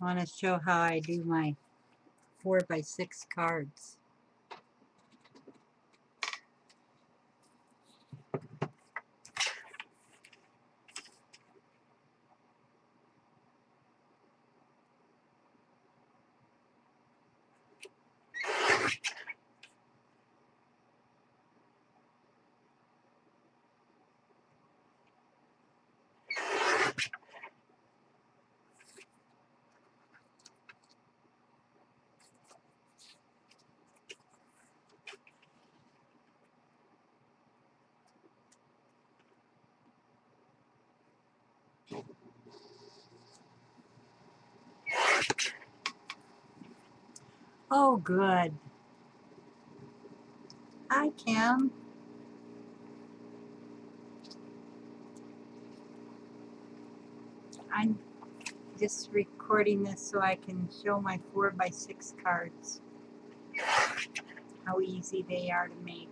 I want to show how I do my 4x6 cards. Oh, good. Hi, Kim. I'm just recording this so I can show my 4x6 cards, how easy they are to make.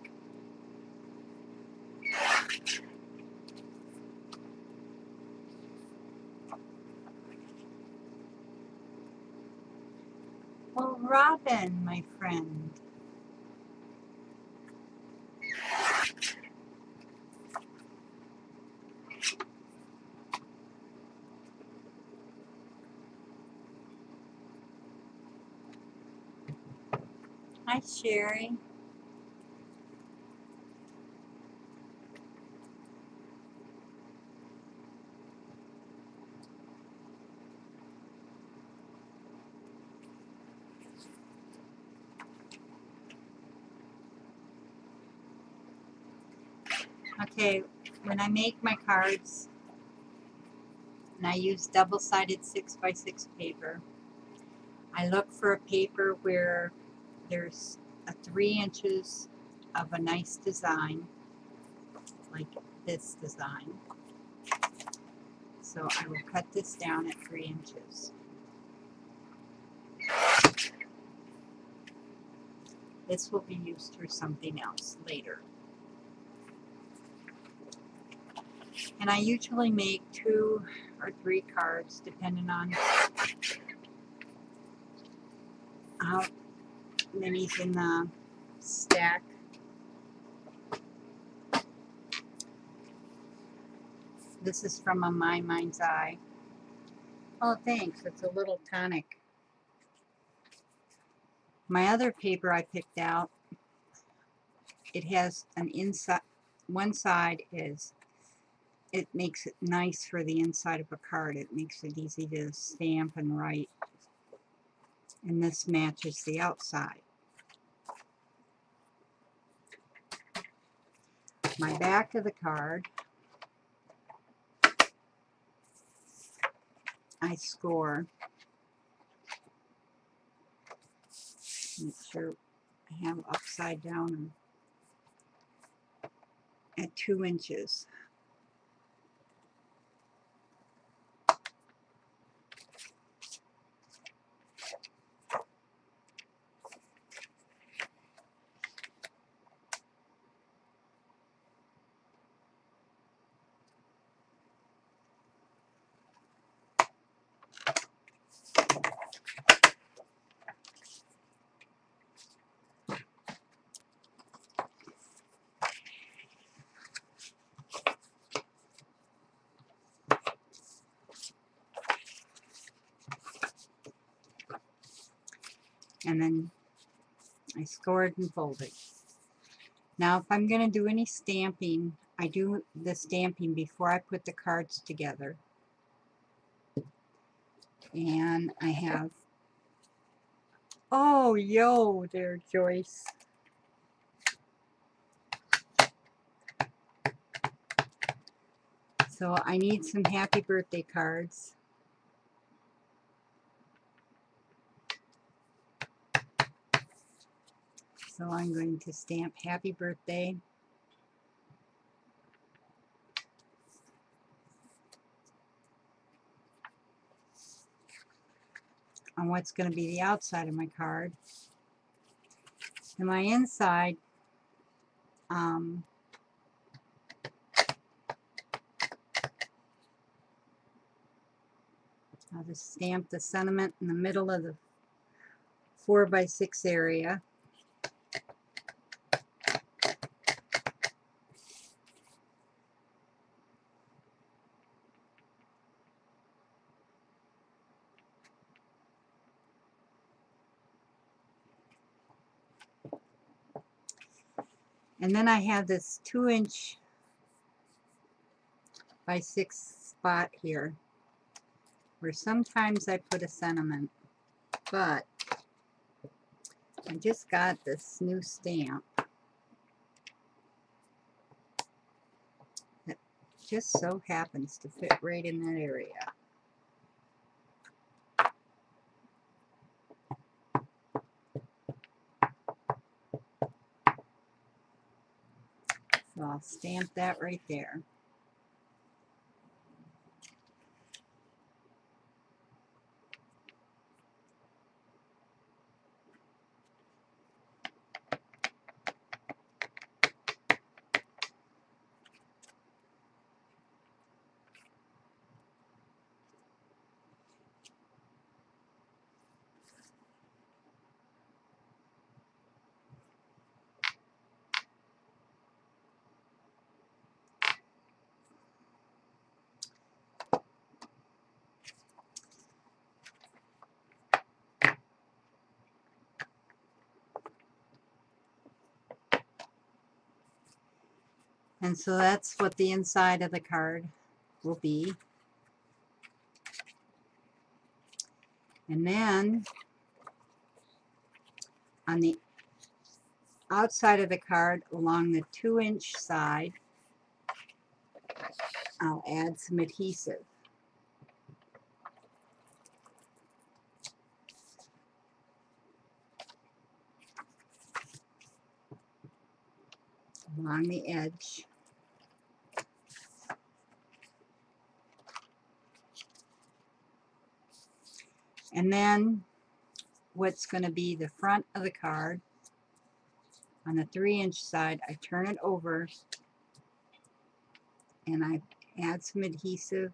Well, Robin, my friend. Hi, Sherry. Okay, when I make my cards, and I use double-sided 6x6 paper, I look for a paper where there's a 3 inches of a nice design, like this design. So I will cut this down at 3 inches. This will be used for something else later. And I usually make 2 or 3 cards depending on how many's in the stack. This is from a My Mind's Eye. Oh, thanks. It's a little tonic. My other paper I picked out, it has an inside, one side is, it makes it nice for the inside of a card. It makes it easy to stamp and write. And this matches the outside. My back of the card, I score. Make sure I have upside down at 2 inches. And then I score it and fold it. Now if I'm going to do any stamping, I do the stamping before I put the cards together. And I have, oh, yo there, Joyce. So I need some happy birthday cards. So I'm going to stamp happy birthday. On what's going to be the outside of my card. And my inside, I'll just stamp the sentiment in the middle of the 4x6 area. And then I have this 2" by 6 spot here where sometimes I put a sentiment, but I just got this new stamp that just so happens to fit right in that area. So I'll stamp that right there. And so that's what the inside of the card will be. And then on the outside of the card along the 2" side, I'll add some adhesive. Along the edge. And then what's going to be the front of the card, on the 3" side, I turn it over and I add some adhesive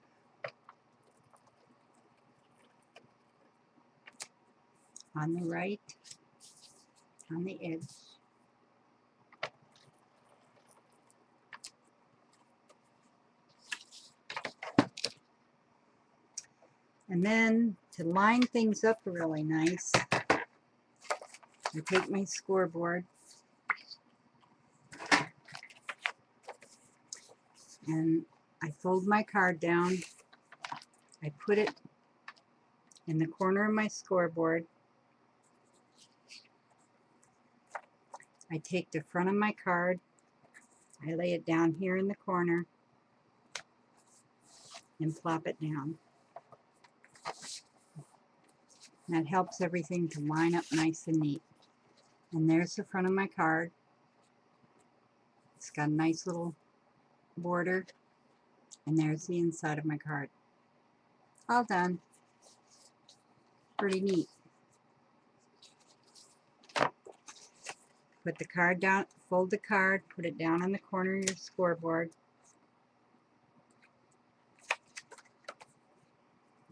on the right, on the edge. And then to line things up really nice, I take my scoreboard and I fold my card down. I put it in the corner of my scoreboard. I take the front of my card, I lay it down here in the corner and plop it down. That helps everything to line up nice and neat. And there's the front of my card. It's got a nice little border. And there's the inside of my card. All done. Pretty neat. Put the card down, fold the card, put it down on the corner of your scoreboard.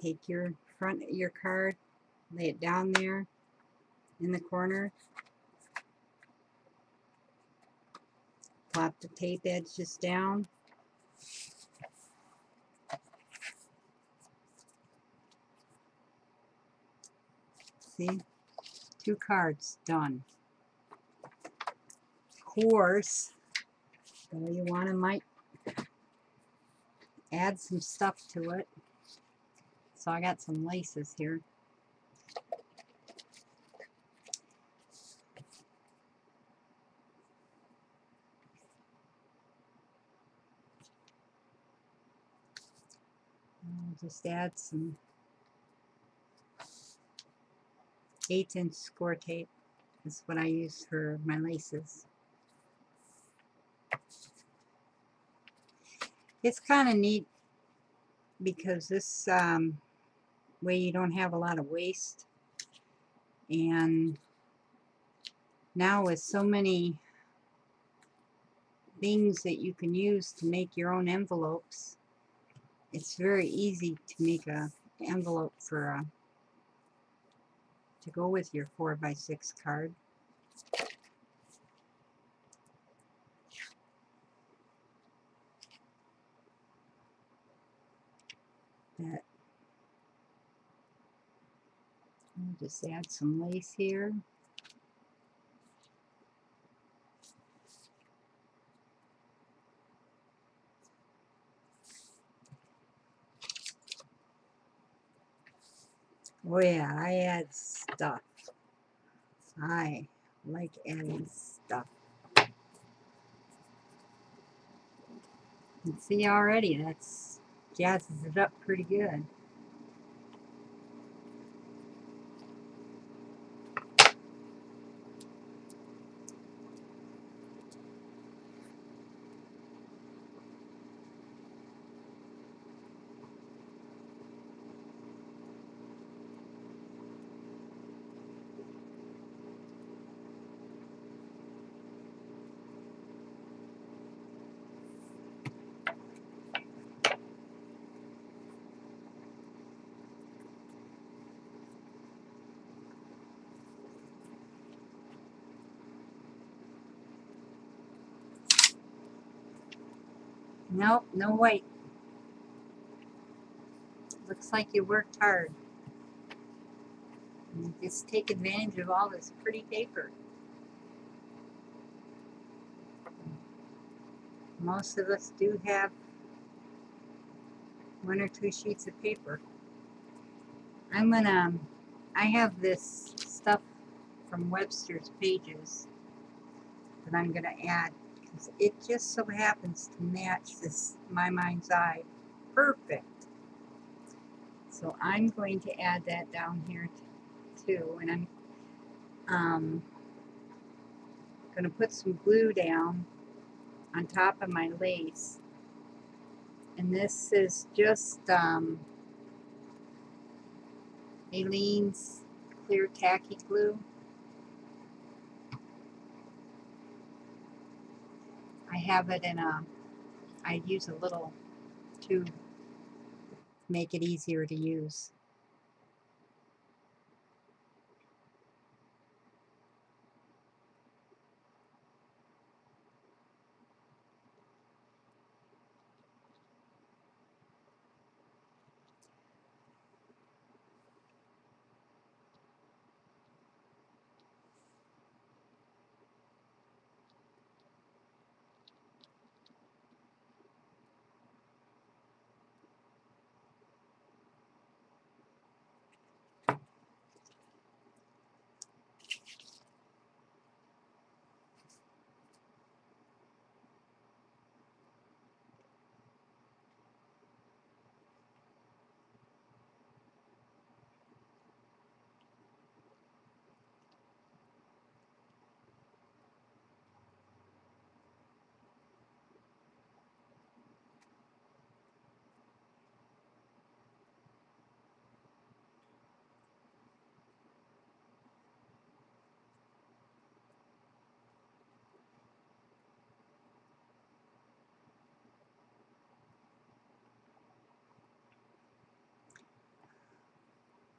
Take your front of your card, lay it down there in the corner. Plop the tape edges down. See? 2 cards done. Of course, though you want to might add some stuff to it. So I got some laces here. I'll just add some 8" score tape. That's what I use for my laces. It's kind of neat because this way you don't have a lot of waste. And now with so many things that you can use to make your own envelopes, it's very easy to make a envelope for to go with your 4x6 card. That I'll just add some lace here. Oh yeah, I add stuff. I like adding stuff. You can see already that's jazzes it up pretty good. Nope, no white. Looks like you worked hard. And just take advantage of all this pretty paper. Most of us do have 1 or 2 sheets of paper. I have this stuff from Webster's Pages that I'm gonna add because it just so happens to match this My Mind's Eye perfect. So I'm going to add that down here too, and I'm gonna put some glue down on top of my lace. And this is just Aleene's clear tacky glue. I have it in I use a little tube to make it easier to use.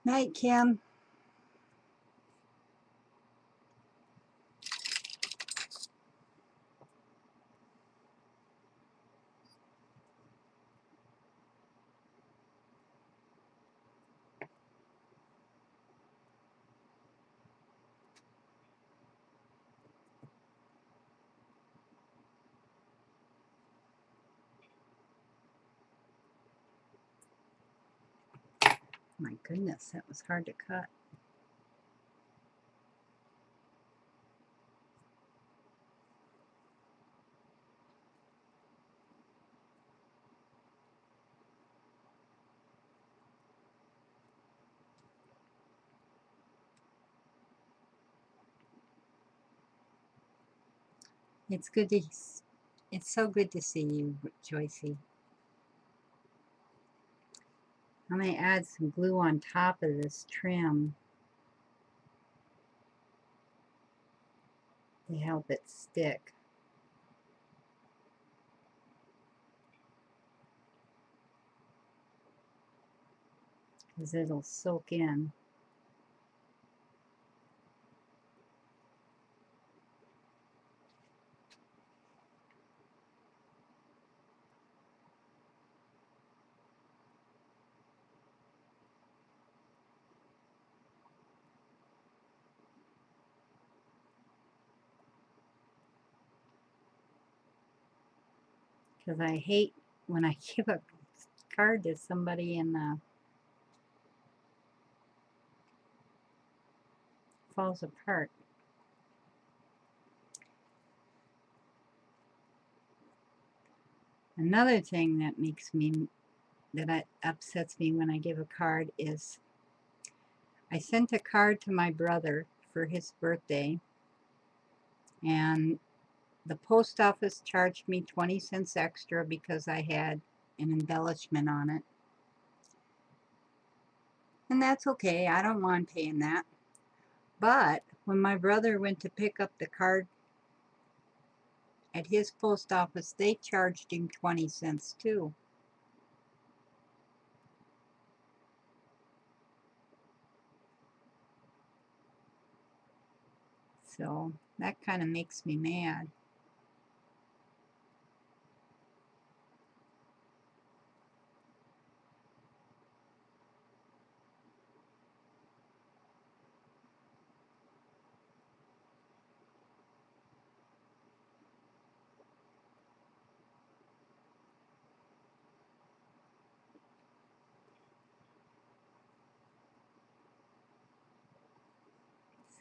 Night, Kim. My goodness, that was hard to cut. It's good to, it's so good to see you, Joycey. I'm going to add some glue on top of this trim to help it stick. because it'll soak in. Because I hate when I give a card to somebody and falls apart. Another thing that upsets me when I give a card is I sent a card to my brother for his birthday, and the post office charged me 20 cents extra because I had an embellishment on it. And that's okay, I don't mind paying that. But when my brother went to pick up the card at his post office, they charged him 20 cents too. So that kind of makes me mad.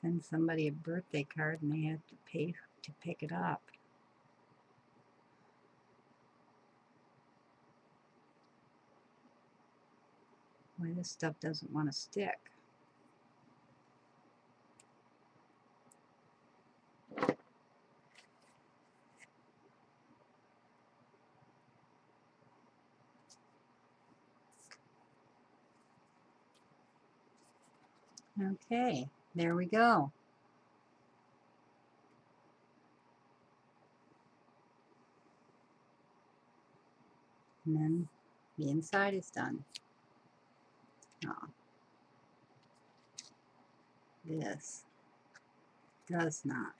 Send somebody a birthday card and they have to pay to pick it up. Why this stuff doesn't want to stick. Okay, there we go. And then the inside is done. Oh, this does not.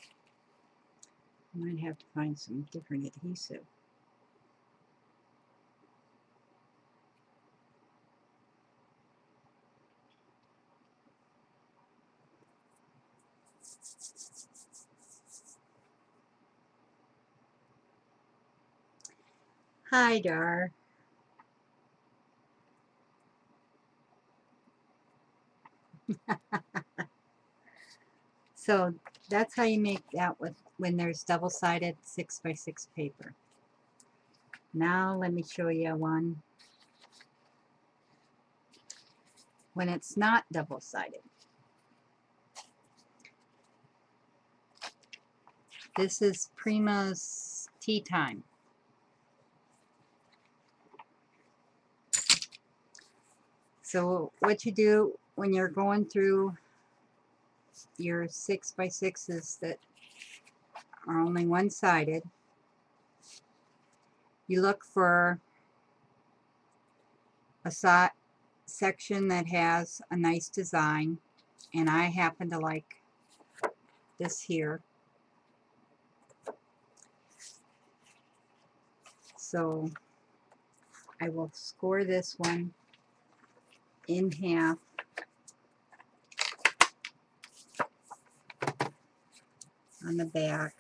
Might have to find some different adhesive. Hi, Dar. So that's how you make that with when there's double-sided 6x6 paper. Now let me show you one when it's not double-sided. This is Prima's Tea Time. So what you do when you're going through your 6x6s that are only one-sided, you look for a section that has a nice design, and I happen to like this here. So I will score this one in half on the back.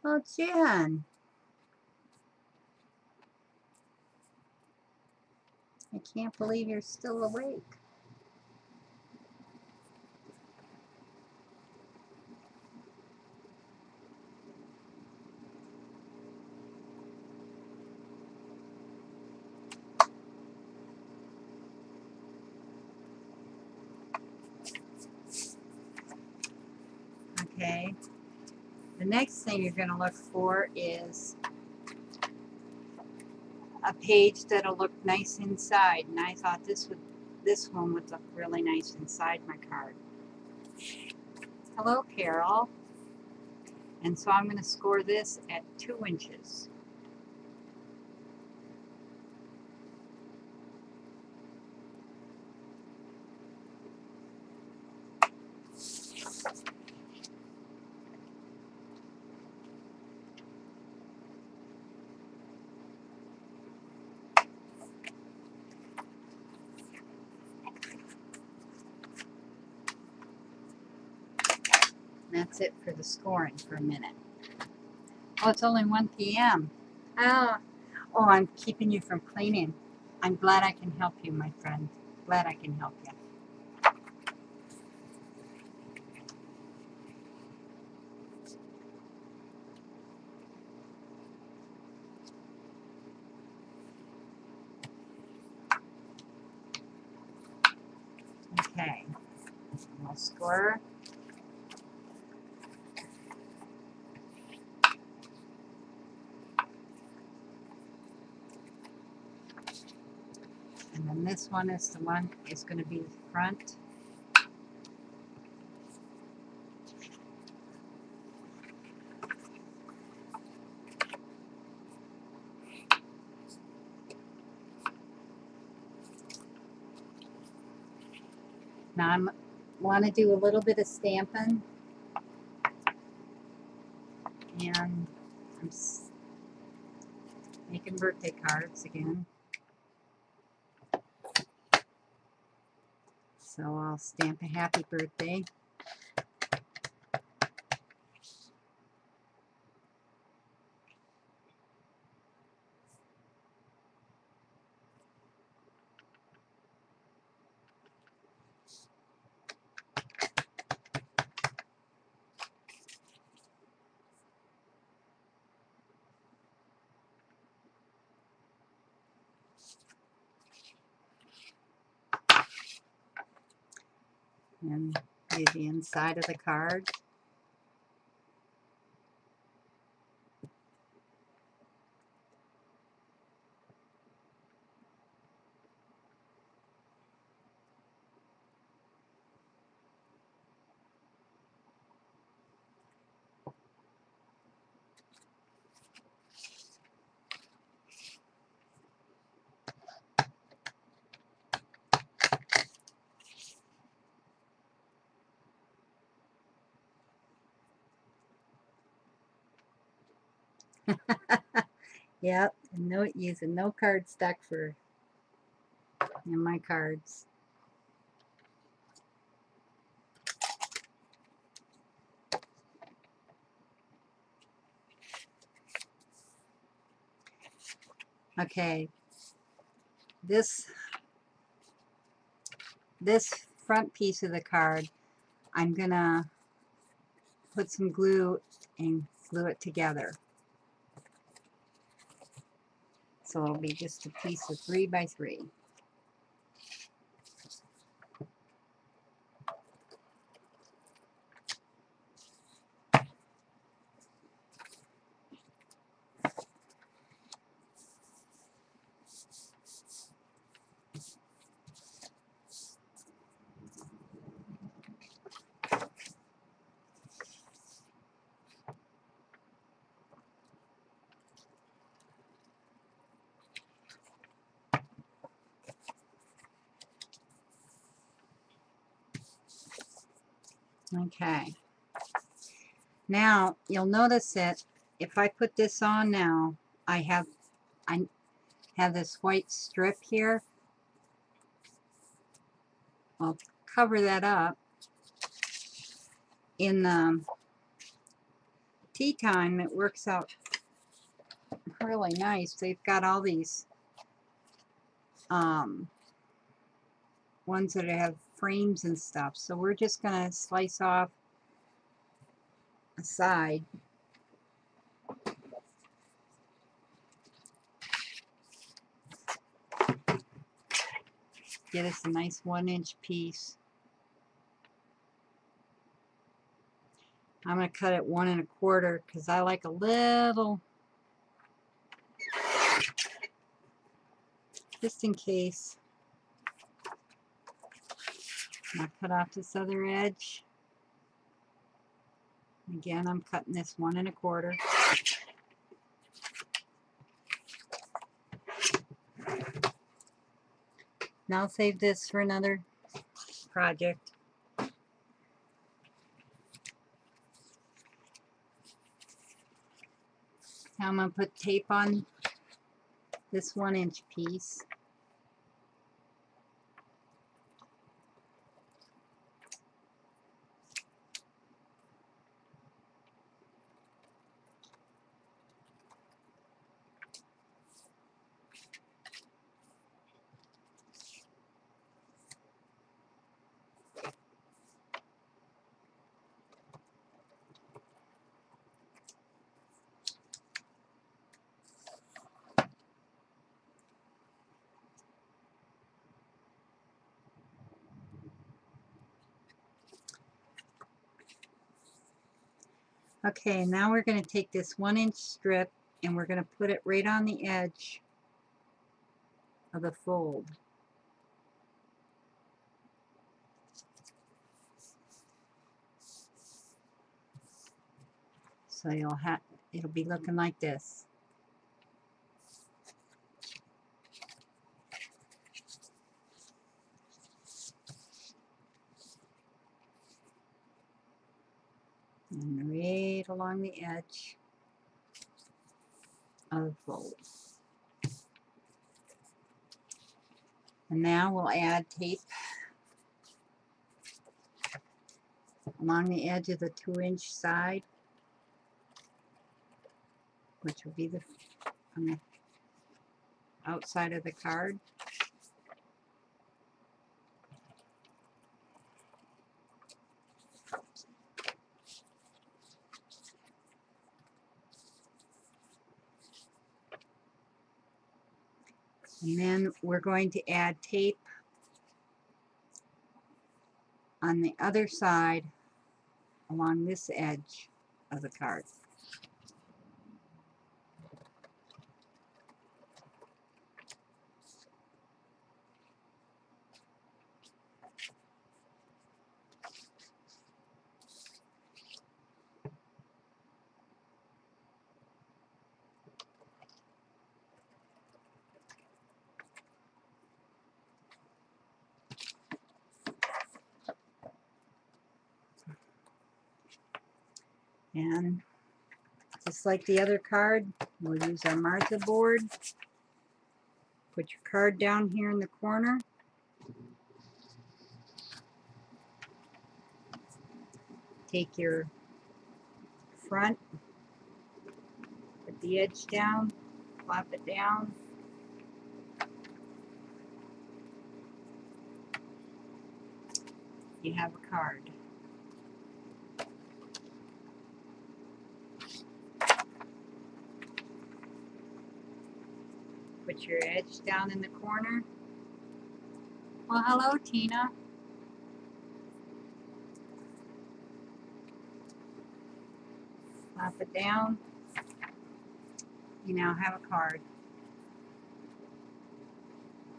Oh, Jen, I can't believe you're still awake. Okay, The next thing you're going to look for is a page that'll look nice inside, and I thought this one would look really nice inside my card. Hello, Carol. And so I'm going to score this at 2 inches. And that's it for the scoring for a minute. Oh, it's only 1 p.m. Oh, I'm keeping you from cleaning. I'm glad I can help you, my friend. Glad I can help you. Okay, we'll score. And then this one is the one is going to be the front. Now I want to do a little bit of stamping, and I'm making birthday cards again. So I'll stamp a happy birthday. And do the inside of the card. Yep, and using no cardstock in my cards. Okay, this front piece of the card, I'm gonna put some glue and glue it together. So it'll be just a piece of 3 by 3. Okay. Now you'll notice that if I put this on now, I have this white strip here. I'll cover that up. In the tea time, it works out really nice. They've got all these ones that have frames and stuff. So we're just going to slice off a side. Get us a nice 1-inch piece. I'm going to cut it 1 1/4 because I like a little, just in case. I'll cut off this other edge. Again, I'm cutting this 1 1/4. Now I'll save this for another project. Now I'm going to put tape on this 1-inch piece. Okay, now we're going to take this 1-inch strip and we're going to put it right on the edge of the fold. So it'll be looking like this. And right along the edge of the fold. And now we'll add tape along the edge of the 2-inch side, which will be on the outside of the card. And then we're going to add tape on the other side along this edge of the card. And just like the other card, we'll use our Martha board. Put your card down here in the corner. Take your front, put the edge down, flop it down. You have a card. Put your edge down in the corner. Well, hello, Tina. Flop it down. You now have a card.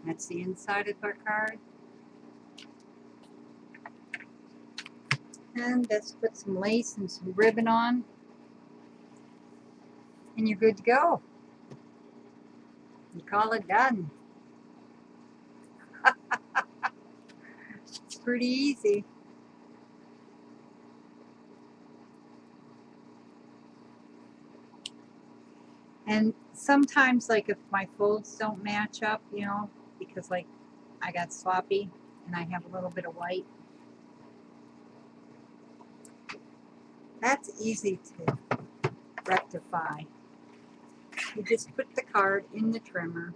That's the inside of our card. And just put some lace and some ribbon on. And you're good to go. You call it done. It's pretty easy. And sometimes, like, if my folds don't match up, you know, because, like, I got sloppy and I have a little bit of white, that's easy to rectify. You just put the card in the trimmer,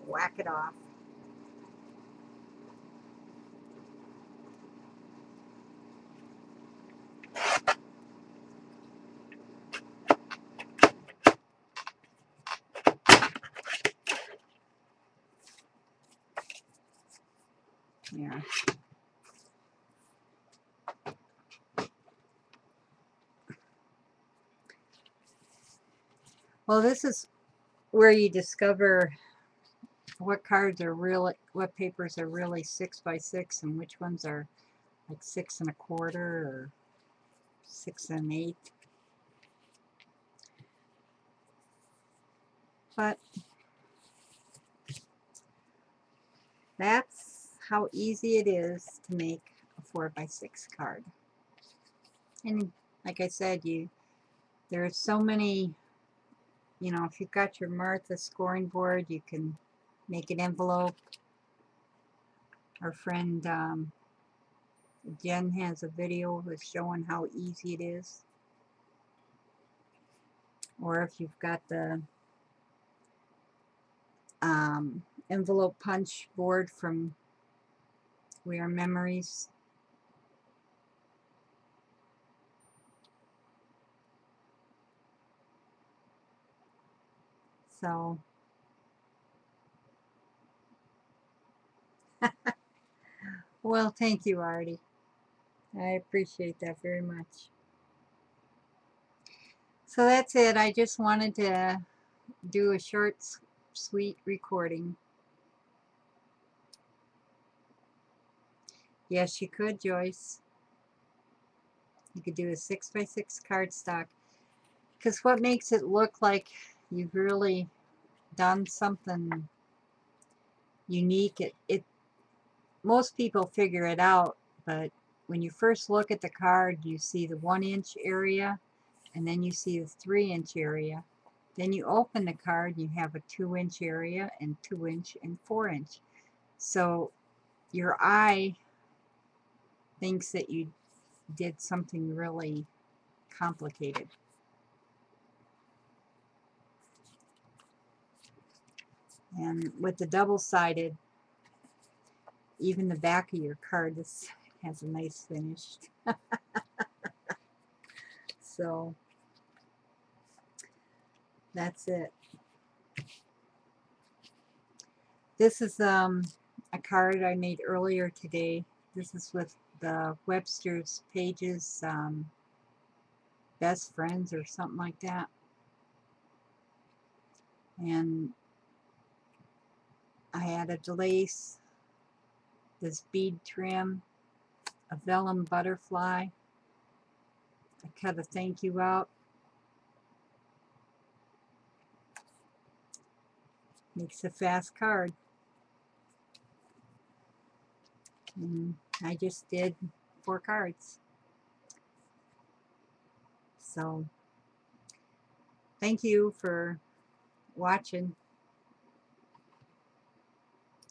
whack it off. Yeah. Well, this is where you discover what cards are really, what papers are really 6 by 6 and which ones are like 6 1/4 or 6 1/8. But that's how easy it is to make a 4 by 6 card. And like I said, there are so many, you know, if you've got your Martha scoring board, you can make an envelope. Our friend Jen has a video with showing how easy it is. Or if you've got the envelope punch board from We Are Memories. So, well, thank you, Artie. I appreciate that very much. So that's it. I just wanted to do a short, sweet recording. Yes, you could, Joyce. You could do a 6 by 6 cardstock. Because what makes it look like you've really done something unique, most people figure it out, but when you first look at the card, you see the 1-inch area, and then you see the 3-inch area. Then you open the card, you have a 2-inch area, and 2-inch and 4-inch. So your eye thinks that you did something really complicated. And with the double-sided, even the back of your card has a nice finish. So that's it. This is a card I made earlier today. This is with the Webster's Pages Best Friends or something like that. And I added lace, this bead trim, a vellum butterfly. I cut a thank you out. Makes a fast card. And I just did 4 cards. So thank you for watching.